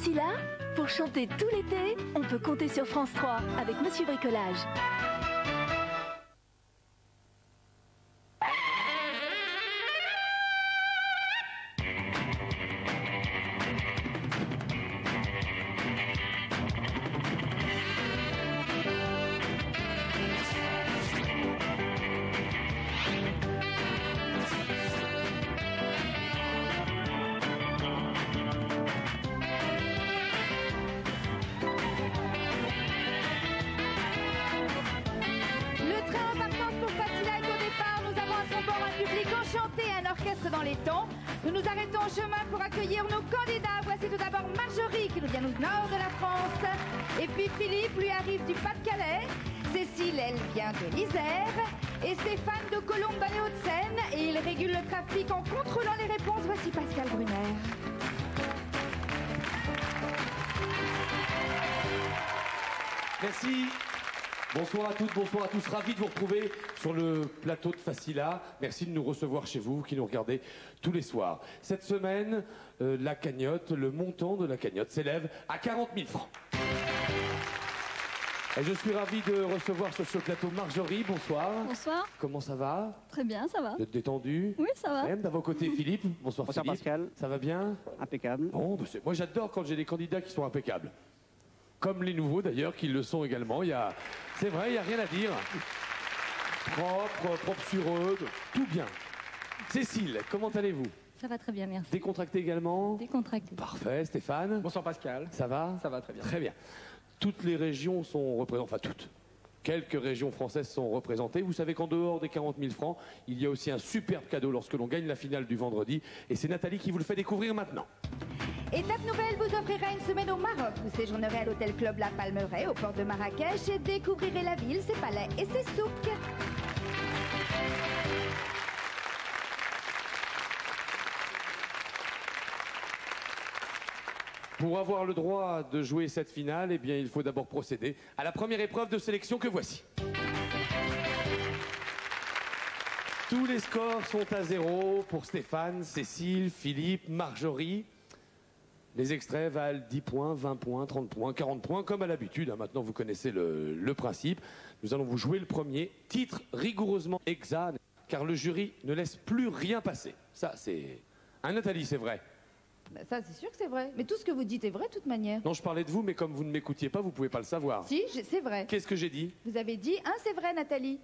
Facila, pour chanter tout l'été, on peut compter sur France 3 avec Monsieur Bricolage. Dans les temps, nous nous arrêtons au chemin pour accueillir nos candidats. Voici tout d'abord Marjorie qui nous vient du nord de la France. Et puis Philippe lui arrive du Pas-de-Calais. Cécile, elle vient de l'Isère. Et Stéphane de Colombes dans les Hauts-de-Seine. Et il régule le trafic en contrôlant les réponses. Voici Pascal Brunner. Merci. Bonsoir à toutes, bonsoir à tous. Ravi de vous retrouver sur le plateau de Facila. Merci de nous recevoir chez vous, qui nous regardez tous les soirs. Cette semaine, la cagnotte, le montant de la cagnotte s'élève à 40 000 francs. Et je suis ravi de recevoir sur ce plateau Marjorie. Bonsoir. Bonsoir. Comment ça va? Très bien, ça va. Vous êtes détendu? Oui, ça va. Même, d'à vos côtés, Philippe. Bonsoir, Bonsoir Philippe. Pascal. Ça va bien? Impeccable. Bon, bah moi j'adore quand j'ai des candidats qui sont impeccables. Comme les nouveaux d'ailleurs, qui le sont également. C'est vrai, il n'y a rien à dire. Propre sur eux, tout bien. Cécile, comment allez-vous? Ça va très bien, merci. Décontracté également? Décontracté. Parfait. Stéphane? Bonsoir Pascal. Ça va? Ça va très bien. Très bien. Toutes les régions sont représentées, enfin toutes. Quelques régions françaises sont représentées. Vous savez qu'en dehors des 40 000 francs, il y a aussi un superbe cadeau lorsque l'on gagne la finale du vendredi. Et c'est Nathalie qui vous le fait découvrir maintenant. Étape nouvelle vous offrira une semaine au Maroc. Vous séjournerez à l'hôtel Club La Palmeraie au port de Marrakech et découvrirez la ville, ses palais et ses souks. Pour avoir le droit de jouer cette finale, eh bien, il faut d'abord procéder à la première épreuve de sélection que voici. Tous les scores sont à 0 pour Stéphane, Cécile, Philippe, Marjorie. Les extraits valent 10 points, 20 points, 30 points, 40 points, comme à l'habitude. Maintenant, vous connaissez le principe. Nous allons vous jouer le premier. Titre rigoureusement exact, car le jury ne laisse plus rien passer. Ça, c'est... Nathalie, c'est vrai. Bah ça, c'est sûr que c'est vrai. Mais tout ce que vous dites est vrai de toute manière. Non, je parlais de vous, mais comme vous ne m'écoutiez pas, vous ne pouvez pas le savoir. Si, c'est vrai. Qu'est-ce que j'ai dit? Vous avez dit, c'est vrai, Nathalie.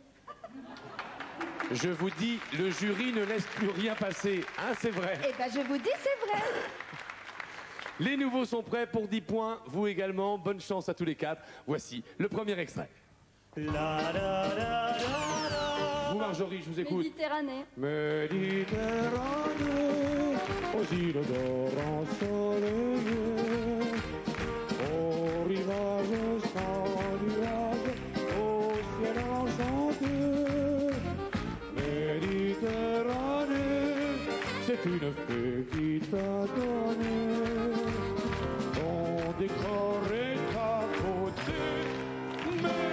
Je vous dis, le jury ne laisse plus rien passer. C'est vrai. Eh ben, je vous dis, c'est vrai. Les nouveaux sont prêts pour 10 points. Vous également. Bonne chance à tous les 4. Voici le premier extrait. Vous, Marjorie, je vous écoute. Méditerranée. Méditerranée, aux îles d'or ensoleillées, au rivage sans nuage, au ciel enchanté. Méditerranée, c'est une fée qui t'a donné ton décor et ta beauté. Méditerranée.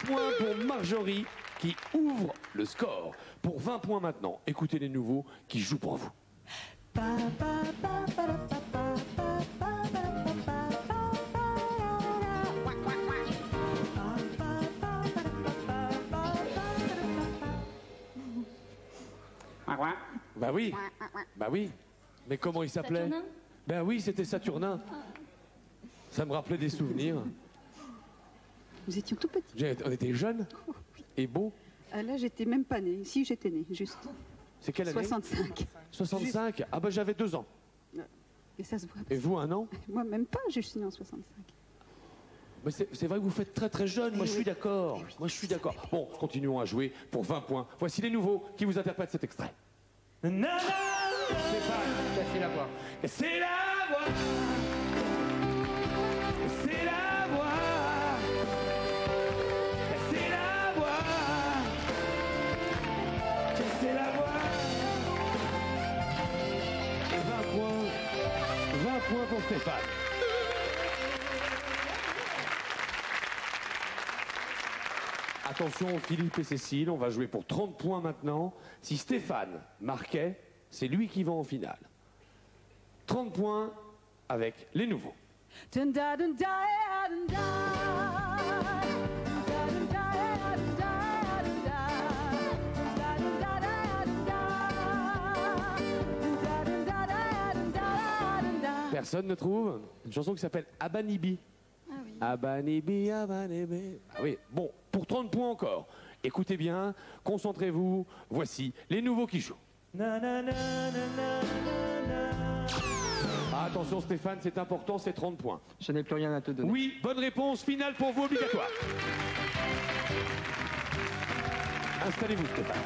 Point pour Marjorie qui ouvre le score. Pour 20 points maintenant, écoutez les nouveaux qui jouent pour vous. Bah oui, bah oui. Mais comment il s'appelait? Saturnin. Ben oui, c'était Saturnin. Ça me rappelait des souvenirs. Nous étions tout petits. On était jeunes et beaux. Là, j'étais même pas née. Si, j'étais née, juste. C'est quelle année? 65. 65. Ah bah j'avais 2 ans. Et ça se voit. Et vous, 1 an? Moi, même pas, je suis née en 65. Mais c'est vrai que vous faites très très jeune. Moi, je suis d'accord. Moi, je suis d'accord. Bon, continuons à jouer pour 20 points. Voici les nouveaux qui vous interprètent cet extrait. Nana, Casser la voix. c'est la voix. C'est la voix. C'est la voix. C'est la voix. Et 20 points. 20 points pour Stéphane. Attention, Philippe et Cécile, on va jouer pour 30 points maintenant. Si Stéphane marquait, c'est lui qui va en finale. 30 points avec les nouveaux. Personne ne trouve? Une chanson qui s'appelle Abanibi. Ah oui. Abanibi, Abanibi. Ah oui, bon, pour 30 points encore. Écoutez bien, concentrez-vous. Voici les nouveaux qui jouent. Ah, attention Stéphane, c'est important, c'est 30 points. Je n'ai plus rien à te donner. Oui, bonne réponse, finale pour vous, obligatoire. Installez-vous Stéphane.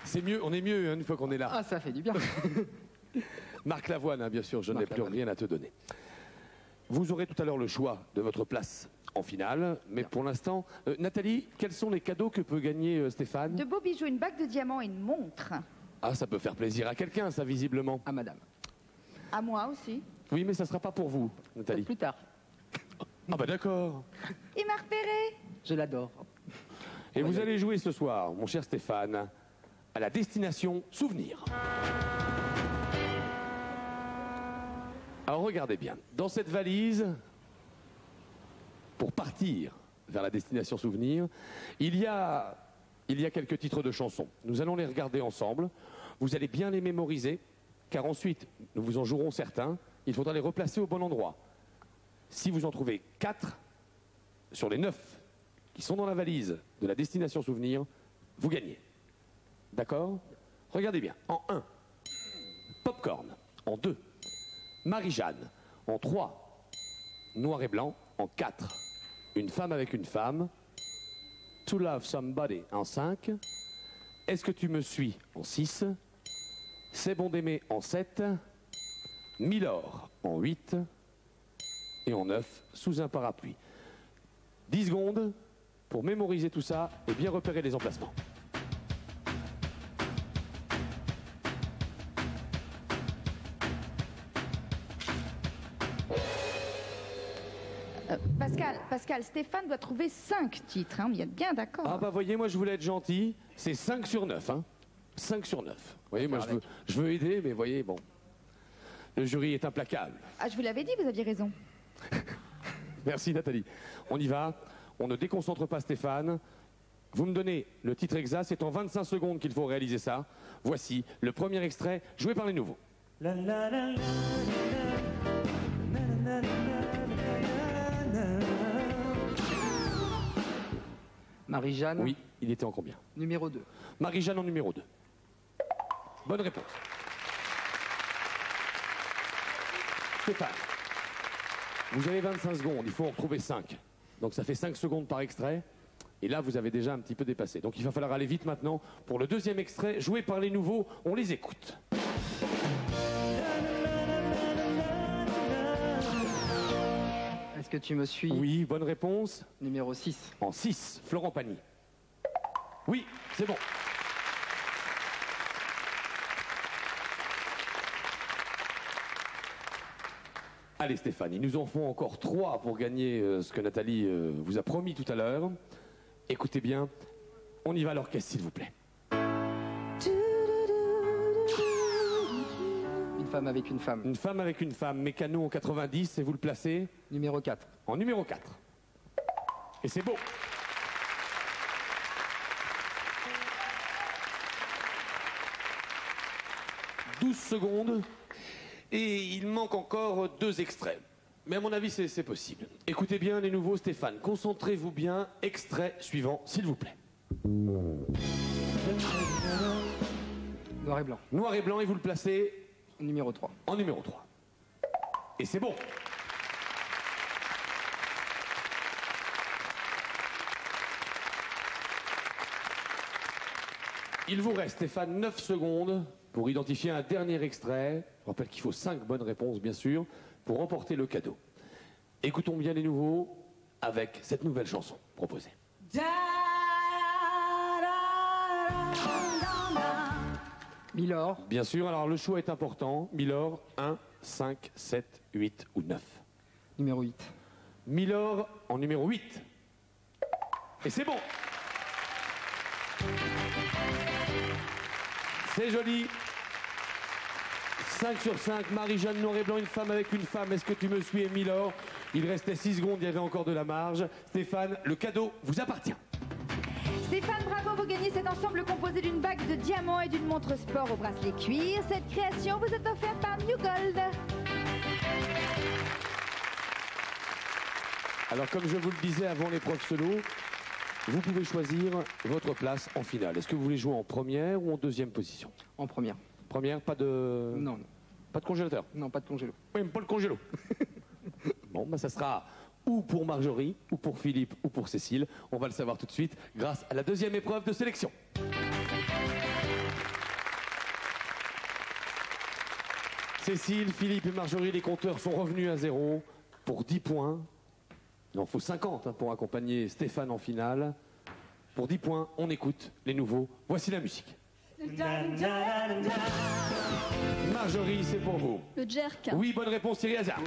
C'est mieux, on est mieux une fois qu'on est là. Ah, ça fait du bien. Marc Lavoine, hein, bien sûr, je n'ai Marc plus Lavoine. rien à te donner. Vous aurez tout à l'heure le choix de votre place en finale, mais pour l'instant, Nathalie, quels sont les cadeaux que peut gagner Stéphane? De beaux bijoux, une bague de diamants et une montre. Ah, ça peut faire plaisir à quelqu'un, ça, visiblement. Ah, madame. À moi aussi. Oui, mais ça ne sera pas pour vous, Nathalie. Plus tard. Ah bah d'accord. Il m'a repéré. Je l'adore. Et vous allez jouer ce soir, mon cher Stéphane, à la destination souvenir. Alors regardez bien, dans cette valise, pour partir vers la destination souvenir, il y a quelques titres de chansons. Nous allons les regarder ensemble. Vous allez bien les mémoriser, car ensuite, nous vous en jouerons certains. Il faudra les replacer au bon endroit. Si vous en trouvez 4 sur les 9 qui sont dans la valise de la destination souvenir, vous gagnez. D'accord? Regardez bien. En 1, Popcorn. En 2, Marie-Jeanne. En 3, Noir et Blanc. En 4, Une femme avec une femme. To Love Somebody en 5. Est-ce que tu me suis en 6. C'est bon d'aimer en 7. Milord en 8. Et en 9, Sous un parapluie. 10 secondes pour mémoriser tout ça et bien repérer les emplacements. Pascal, Stéphane doit trouver 5 titres, hein, on y est bien d'accord. Ah bah voyez, moi je voulais être gentil, c'est 5 sur 9. Hein. 5 sur 9. Vous voyez, moi je veux aider, mais voyez, bon. Le jury est implacable. Ah, je vous l'avais dit, vous aviez raison. Merci Nathalie. On y va, on ne déconcentre pas Stéphane. Vous me donnez le titre exact, c'est en 25 secondes qu'il faut réaliser ça. Voici le premier extrait, joué par les nouveaux. Marie-Jeanne. Oui, il était en combien? Numéro 2. Marie-Jeanne en numéro 2. Bonne réponse. Stéphane, vous avez 25 secondes, il faut en retrouver 5. Donc ça fait 5 secondes par extrait. Et là, vous avez déjà un petit peu dépassé. Donc il va falloir aller vite maintenant. Pour le deuxième extrait, joué par les nouveaux, on les écoute. Est-ce que tu me suis? Oui, bonne réponse. Numéro 6. En 6, Florent Pagny. Oui, c'est bon. Allez Stéphane, ils nous en font encore 3 pour gagner ce que Nathalie vous a promis tout à l'heure. Écoutez bien, on y va à l'orchestre s'il vous plaît. Une femme avec une femme. Une femme avec une femme, Mécano en 90, et vous le placez Numéro 4. en numéro 4. Et c'est beau. « 12 secondes. Et il manque encore 2 extraits. Mais à mon avis, c'est possible. Écoutez bien les nouveaux, Stéphane. Concentrez-vous bien. Extrait suivant, s'il vous plaît. Noir et blanc. Noir et blanc, et vous le placez Numéro 3. en numéro 3. Et c'est bon. Il vous reste, Stéphane, 9 secondes pour identifier un dernier extrait. Je rappelle qu'il faut 5 bonnes réponses, bien sûr, pour remporter le cadeau. Écoutons bien les nouveaux avec cette nouvelle chanson proposée. Milord. Bien sûr, alors le choix est important. Milord, 1, 5, 7, 8 ou 9. Numéro 8. Milor en numéro 8. Et c'est bon. C'est joli. 5 sur 5. Marie-Jeanne, noir et blanc, une femme avec une femme. Est-ce que tu me suis, Milor? Il restait 6 secondes, il y avait encore de la marge. Stéphane, le cadeau vous appartient. Stéphane, bravo, vous gagnez cet ensemble composé d'une bague de diamants et d'une montre sport au bracelet cuir. Cette création vous est offerte par New Gold. Alors, comme je vous le disais avant l'épreuve solo, vous pouvez choisir votre place en finale. Est-ce que vous voulez jouer en première ou en deuxième position? En première. Première, pas de... Non, non. Pas de congélateur? Non, pas de congélo. Oui, mais pas le congélo. Bon, bah ça sera ou pour Marjorie, ou pour Philippe, ou pour Cécile. On va le savoir tout de suite grâce à la deuxième épreuve de sélection. Cécile, Philippe et Marjorie, les compteurs sont revenus à 0 pour 10 points. Il en faut 50 pour accompagner Stéphane en finale. Pour 10 points, on écoute les nouveaux. Voici la musique. Marjorie, c'est pour vous. Le jerk. Oui, bonne réponse, Thierry Hazard.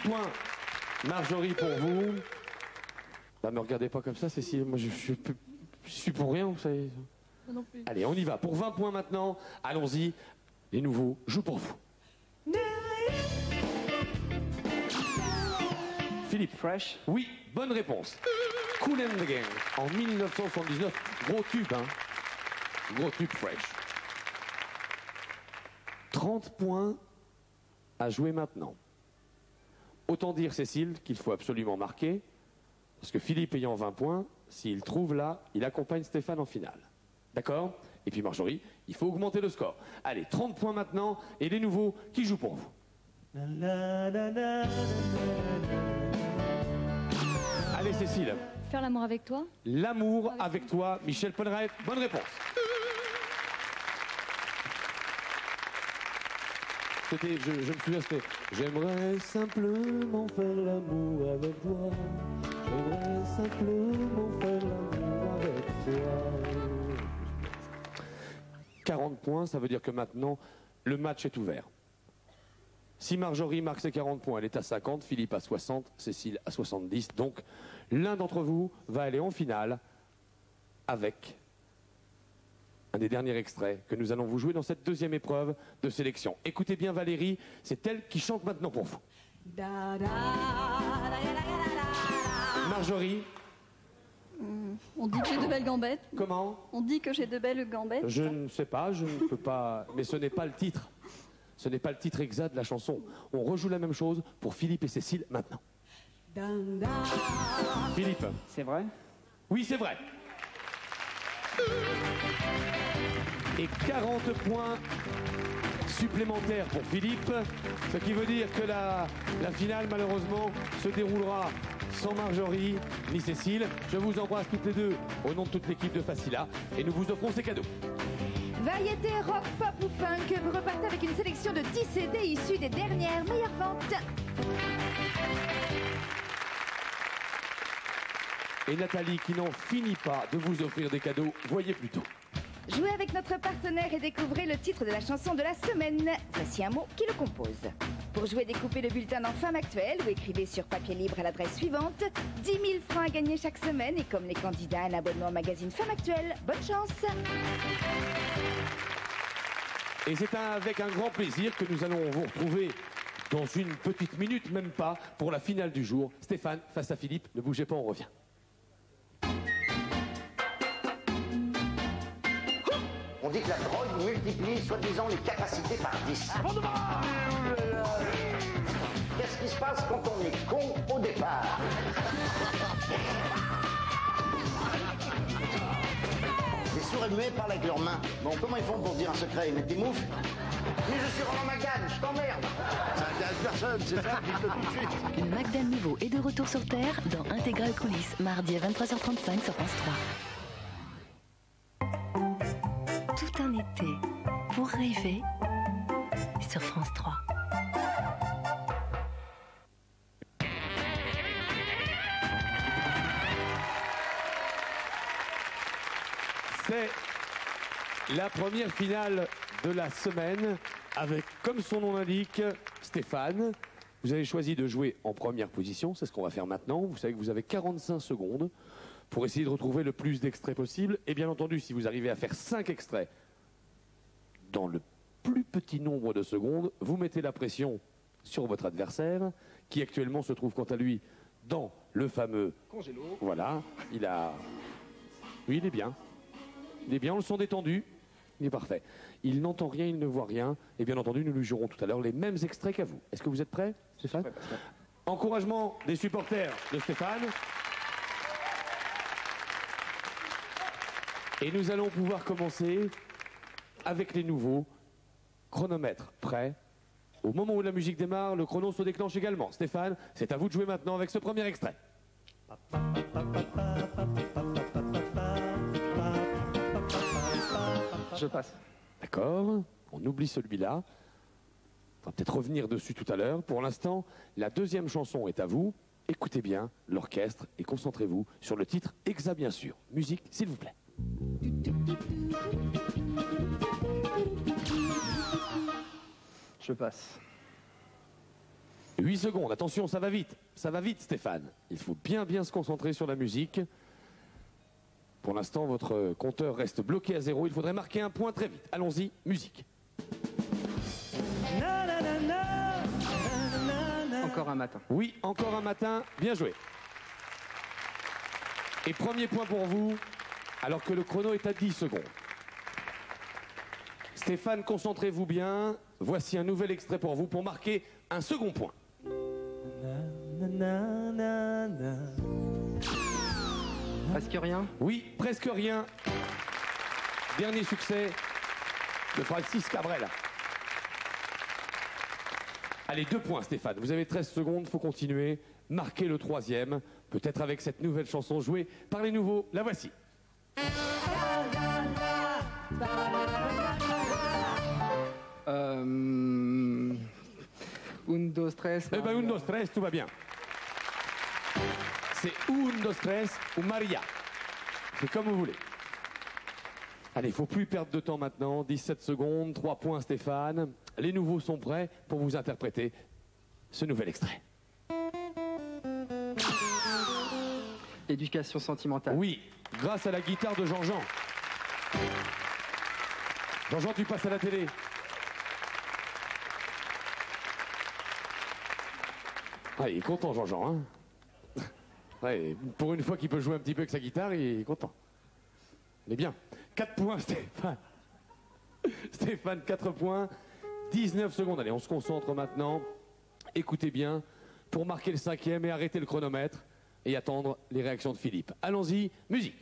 Points. Marjorie pour vous. Bah, me regardez pas comme ça, Cécile. Moi, je suis pour rien, vous savez. Non plus. Allez, on y va. Pour 20 points maintenant. Allons-y. Les nouveaux jouent pour vous. Philippe. Fresh. Oui, bonne réponse. Kool and the Gang. En 1979. Gros tube, hein. Gros tube Fresh. 30 points à jouer maintenant. Autant dire, Cécile, qu'il faut absolument marquer, parce que Philippe ayant 20 points, s'il trouve là, il accompagne Stéphane en finale. D'accord? Et puis Marjorie, il faut augmenter le score. Allez, 30 points maintenant, et les nouveaux qui jouent pour vous. Allez, Cécile. Faire l'amour avec toi. L'amour avec toi, Michel Polnareff. Bonne réponse. Je me souviens, c'était « J'aimerais simplement faire l'amour avec toi. J'aimerais simplement faire l'amour avec toi. » 40 points, ça veut dire que maintenant, le match est ouvert. Si Marjorie marque ses 40 points, elle est à 50, Philippe à 60, Cécile à 70. Donc, l'un d'entre vous va aller en finale avec un des derniers extraits que nous allons vous jouer dans cette deuxième épreuve de sélection. Écoutez bien Valérie, c'est elle qui chante maintenant pour vous. Marjorie. On dit que j'ai de belles gambettes. Comment? On dit que j'ai de belles gambettes. Je ne sais pas, je ne peux pas... Mais ce n'est pas le titre. Ce n'est pas le titre exact de la chanson. On rejoue la même chose pour Philippe et Cécile maintenant. Philippe. C'est vrai? Oui, c'est vrai. Et 40 points supplémentaires pour Philippe, ce qui veut dire que la finale malheureusement se déroulera sans Marjorie ni Cécile. Je vous embrasse toutes les deux au nom de toute l'équipe de Facila et nous vous offrons ces cadeaux. Variété, rock, pop ou funk, vous repartez avec une sélection de 10 CD issus des dernières meilleures ventes. Et Nathalie qui n'en finit pas de vous offrir des cadeaux, voyez plutôt. Jouez avec notre partenaire et découvrez le titre de la chanson de la semaine. Voici un mot qui le compose. Pour jouer, découpez le bulletin dans Femme Actuelle ou écrivez sur papier libre à l'adresse suivante. 10 000 francs à gagner chaque semaine et comme les candidats, un abonnement au magazine Femme Actuelle. Bonne chance! Et c'est avec un grand plaisir que nous allons vous retrouver dans une petite minute, même pas, pour la finale du jour. Stéphane face à Philippe, ne bougez pas, on revient. On dit que la drogue multiplie soi-disant les capacités par 10. Qu'est-ce qui se passe quand on est con au départ? Les sourds et muets parlent avec leurs mains. Bon, comment ils font pour dire un secret? Ils mettent des moufles? Mais je suis Roland Magane, je t'emmerde! Ça intéresse personne, c'est ça? Dites-le tout de suite. Le Magdan Niveau est de retour sur Terre dans Intégrale Coulisses, mardi à 23h35 sur France 3. Tout un été pour rêver sur France 3. C'est la première finale de la semaine avec, comme son nom l'indique, Stéphane. Vous avez choisi de jouer en première position, c'est ce qu'on va faire maintenant. Vous savez que vous avez 45 secondes pour essayer de retrouver le plus d'extraits possible. Et bien entendu, si vous arrivez à faire 5 extraits dans le plus petit nombre de secondes, vous mettez la pression sur votre adversaire, qui actuellement se trouve quant à lui dans le fameux congélo. Voilà, il a... Oui, il est bien. Il est bien, on le sent détendu. Il est parfait. Il n'entend rien, il ne voit rien. Et bien entendu, nous lui jouerons tout à l'heure les mêmes extraits qu'à vous. Est-ce que vous êtes prêts, Stéphane? Encouragement des supporters de Stéphane. Et nous allons pouvoir commencer avec les nouveaux. Chronomètre prêt. Au moment où la musique démarre, le chrono se déclenche également. Stéphane, c'est à vous de jouer maintenant avec ce premier extrait. Je passe. D'accord, on oublie celui-là. On va peut-être revenir dessus tout à l'heure. Pour l'instant, la deuxième chanson est à vous. Écoutez bien l'orchestre et concentrez-vous sur le titre exact, bien sûr. Musique, s'il vous plaît. Je passe. 8 secondes, attention, ça va vite. Ça va vite, Stéphane. Il faut bien se concentrer sur la musique. Pour l'instant, votre compteur reste bloqué à 0. Il faudrait marquer un point très vite. Allons-y, musique. Encore un matin. Oui, encore un matin. Bien joué. Et premier point pour vous, alors que le chrono est à 10 secondes. Stéphane, concentrez-vous bien. Voici un nouvel extrait pour vous pour marquer un second point. Presque rien. Oui, presque rien. Dernier succès de Francis Cabrel. Allez, 2 points, Stéphane. Vous avez 13 secondes, il faut continuer. Marquez le troisième, peut-être avec cette nouvelle chanson jouée par les nouveaux. La voici. Un, dos, tres. Eh ben, un, dos, tres, tout va bien. C'est un, dos, tres ou Maria. C'est comme vous voulez. Allez, il ne faut plus perdre de temps maintenant. 17 secondes, 3 points, Stéphane. Les nouveaux sont prêts pour vous interpréter ce nouvel extrait. Éducation sentimentale. Oui, grâce à la guitare de Jean-Jean. Jean-Jean, tu passes à la télé. Ah, il est content, Jean-Jean. Hein, ouais, pour une fois qu'il peut jouer un petit peu avec sa guitare, il est content. Il est bien. 4 points, Stéphane. Stéphane, 4 points. 19 secondes. Allez, on se concentre maintenant. Écoutez bien pour marquer le 5e et arrêter le chronomètre et attendre les réactions de Philippe. Allons-y, musique.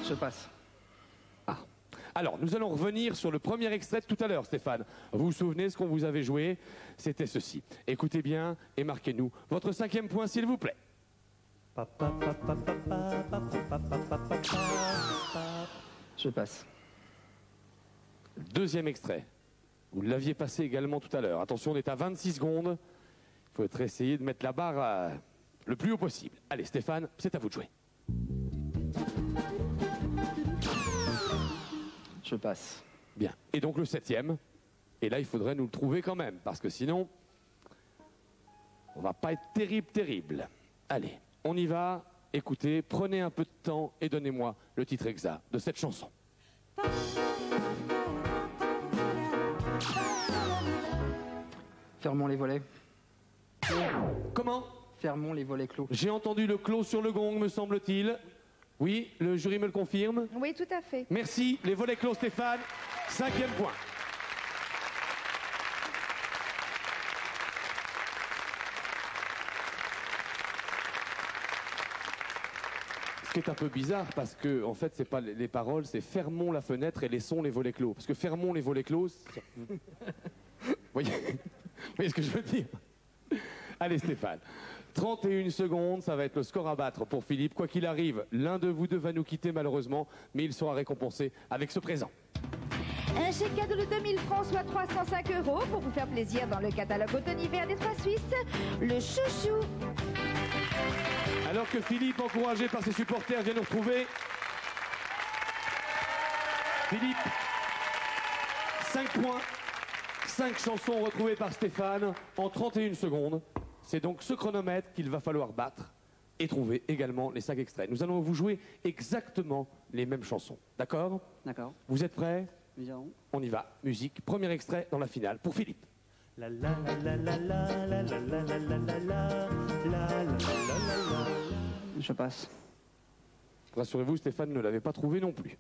Je passe. Ah. Alors, nous allons revenir sur le premier extrait de tout à l'heure, Stéphane. Vous vous souvenez ce qu'on vous avait joué? C'était ceci. Écoutez bien et marquez-nous votre 5e point, s'il vous plaît. Je passe. Deuxième extrait. Vous l'aviez passé également tout à l'heure. Attention, on est à 26 secondes. Il faut essayer de mettre la barre le plus haut possible. Allez, Stéphane, c'est à vous de jouer. Je passe. Bien. Et donc le 7e. Et là, il faudrait nous le trouver quand même. Parce que sinon, on va pas être terrible. Allez, on y va. Écoutez, prenez un peu de temps et donnez-moi le titre exact de cette chanson. Fermons les volets. Comment? Fermons les volets clos. J'ai entendu le clos sur le gong, me semble-t-il. Oui, le jury me le confirme. Oui, tout à fait. Merci, les volets clos, Stéphane. 5e point. Ce qui est un peu bizarre parce que, en fait, c'est pas les paroles, c'est fermons la fenêtre et laissons les volets clos. Parce que fermons les volets clos. Vous voyez ce que je veux dire? Allez, Stéphane. 31 secondes, ça va être le score à battre pour Philippe. Quoi qu'il arrive, l'un de vous deux va nous quitter malheureusement, mais il sera récompensé avec ce présent. Un chèque cadeau de 2000 francs, soit 305 € pour vous faire plaisir dans le catalogue automne-hiver des Trois Suisses, le chouchou. Alors que Philippe, encouragé par ses supporters, vient nous retrouver. Philippe, 5 points, 5 chansons retrouvées par Stéphane en 31 secondes. C'est donc ce chronomètre qu'il va falloir battre et trouver également les 5 extraits. Nous allons vous jouer exactement les mêmes chansons. D'accord? D'accord. Vous êtes prêts? Nous irons. On y va. Musique, premier extrait dans la finale pour Philippe. Je passe. Rassurez-vous, Stéphane ne l'avait pas trouvé non plus.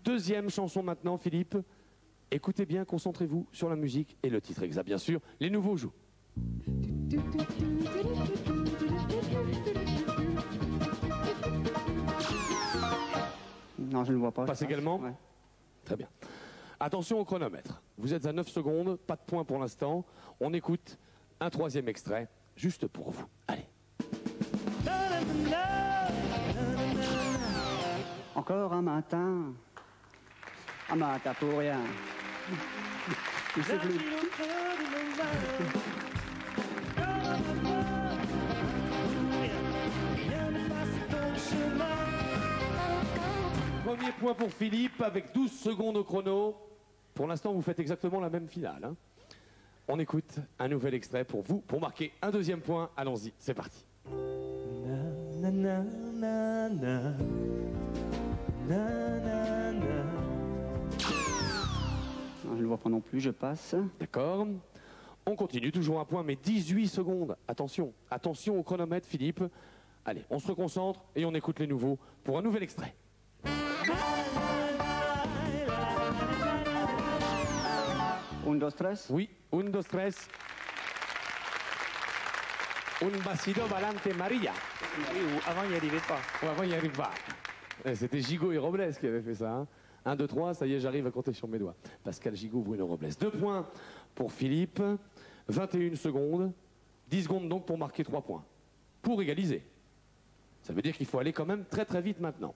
Deuxième chanson maintenant, Philippe. Écoutez bien, concentrez-vous sur la musique et le titre exact, bien sûr. Les nouveaux jouent. Non, je ne le vois pas. Passe également? Ouais. Très bien. Attention au chronomètre. Vous êtes à 9 secondes, pas de point pour l'instant. On écoute un troisième extrait, juste pour vous. Allez. Encore un matin pour rien. Je sais plus. Premier point pour Philippe avec 12 secondes au chrono. Pour l'instant, vous faites exactement la même finale. Hein. On écoute un nouvel extrait pour vous, pour marquer un deuxième point. Allons-y, c'est parti. Non, je ne le vois pas non plus, je passe. D'accord. On continue, toujours un point, mais 18 secondes. Attention, attention au chronomètre, Philippe. Allez, on se reconcentre et on écoute les nouveaux pour un nouvel extrait. Un, dos, tres. Oui, un, dos, tres. Un basido balante Maria. Oui, avant, il n'y arrivait pas. Ouais, avant, il n'y arrive pas. C'était Gigot et Robles qui avaient fait ça. Hein. 1, 2, 3, ça y est, j'arrive à compter sur mes doigts. Pascal Gigot, Bruno Robles. 2 points pour Philippe. 21 secondes. 10 secondes donc pour marquer 3 points. Pour égaliser. Ça veut dire qu'il faut aller quand même très très vite maintenant.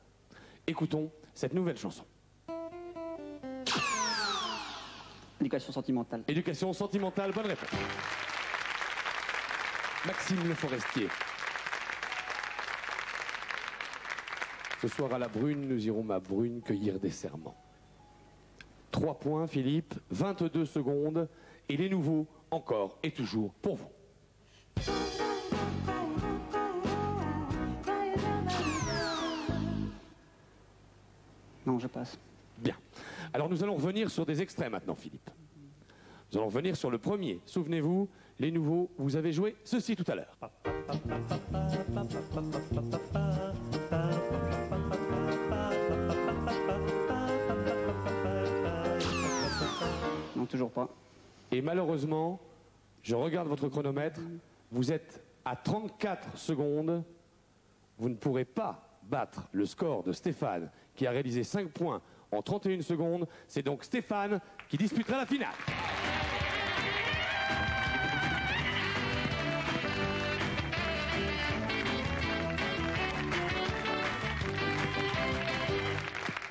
Écoutons cette nouvelle chanson. Éducation sentimentale. Éducation sentimentale, bonne réponse. Maxime Le Forestier. Ce soir à la Brune, nous irons ma brune cueillir des serments. 3 points, Philippe, 22 secondes, et les nouveaux, encore et toujours, pour vous. Non, je passe. Bien. Alors nous allons revenir sur des extraits maintenant, Philippe. Nous allons revenir sur le premier. Souvenez-vous, les nouveaux, vous avez joué ceci tout à l'heure. Non, toujours pas. Et malheureusement, je regarde votre chronomètre, vous êtes à 34 secondes. Vous ne pourrez pas battre le score de Stéphane, qui a réalisé 5 points en 31 secondes. C'est donc Stéphane qui disputera la finale.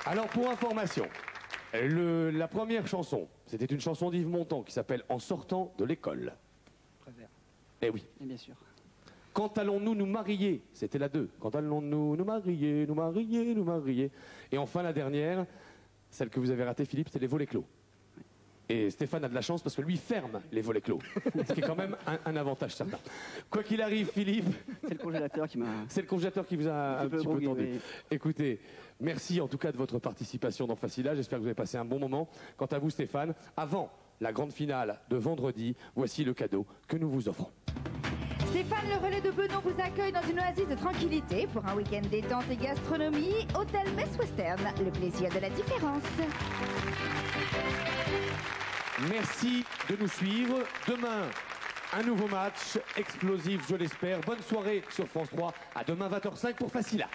Alors pour information, la première chanson, c'était une chanson d'Yves Montand qui s'appelle « En sortant de l'école ». Eh oui. Et bien sûr. Quand allons-nous nous marier? C'était la 2. Quand allons-nous nous marier, nous marier, nous marier? Et enfin la dernière, celle que vous avez ratée, Philippe, c'est les volets clos. Et Stéphane a de la chance parce que lui ferme les volets clos. Ce qui est quand même un avantage certain. Quoi qu'il arrive, Philippe... C'est le congélateur qui m'a... C'est le congélateur qui vous a un petit peu tendu. Oui. Écoutez, merci en tout cas de votre participation dans Facila. J'espère que vous avez passé un bon moment. Quant à vous, Stéphane, avant la grande finale de vendredi, voici le cadeau que nous vous offrons. Stéphane, le relais de Benon, vous accueille dans une oasis de tranquillité pour un week-end détente et gastronomie. Hôtel Best Western, le plaisir de la différence. Merci de nous suivre. Demain, un nouveau match explosif, je l'espère. Bonne soirée sur France 3. À demain 20h05 pour Facila.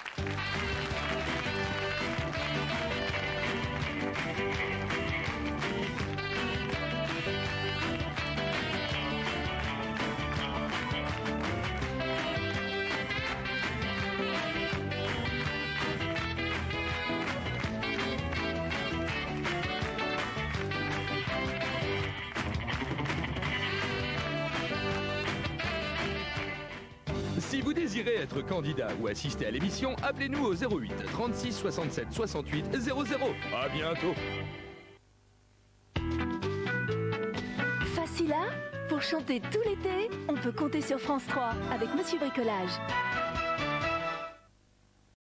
Si vous désirez être candidat ou assister à l'émission, appelez-nous au 08 36 67 68 00. À bientôt. Facile à? Pour chanter tout l'été, on peut compter sur France 3 avec Monsieur Bricolage.